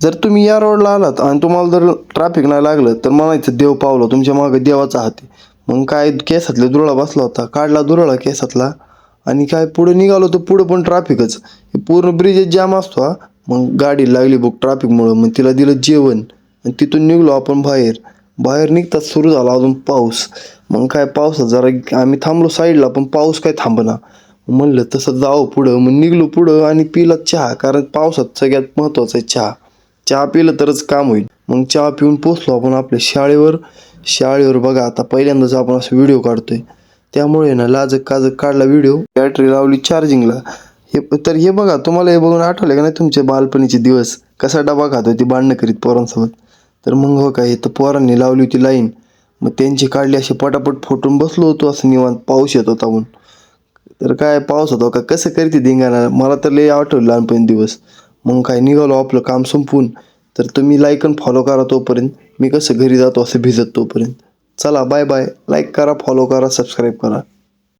जर तुम्ही या रोडला आलात आणि तुम्हाला जर ट्रॅफिक नाही लागलं तर म्हणायचं देव पावलं, तुमच्या मागे देवाचा हात आहे. मग काय केसातले दुरळा बसला होता, काढला दुरळा केसातला आणि काय पुढे निघालो तर पुढं पण ट्रॅफिकच. हे पूर्ण ब्रिजेस जाम असतो हा. मग गाडी लागली बघ ट्रॅफिकमुळं, मग तिला दिलं जेवण आणि तिथून निघलो आपण बाहेर. बाहेर निघताच सुरू झाला अजून पाऊस. मग काय पावसात जरा आम्ही थांबलो साईडला, पण पाऊस काय थांबना. म्हणलं तसं जावं पुढं, मग निघलो पुढं आणि पिला चहा, कारण पावसात सगळ्यात महत्त्वाचं आहे चहा. चहा पिलं तरच काम होईल. मग चहा पिऊन पोचलो आपण आपल्या शाळेवर. शाळेवर बघा आता पहिल्यांदाच आपण असं व्हिडिओ काढतोय, त्यामुळे ना लाजक काजक काढला व्हिडिओ. बॅटरी लावली चार्जिंगला. हे बघा, तुम्हाला हे बघून आठवले का नाही तुमचे बालपणीचे दिवस, कसा डबा खात होती भांडणं करीत पोरांसोबत. तर मग हो काय, तर पोरांनी लावली होती लाईन, मग त्यांची काढली अशी पटापट फोटून बसलो होतो असं निवांत. पाऊस येत होता म्हणून. तर काय पाऊस होता का कसं करते धिंगाणा, मला तर लय आठवलं लहानपणी दिवस. मग काय निघालो आपलं काम संपवून. तर तुम्ही लाईक आणि फॉलो करा तोपर्यंत, मी कसं घरी जातो असं भिजत तोपर्यंत. चला बाय बाय. लाईक करा, फॉलो करा, सबस्क्राईब करा.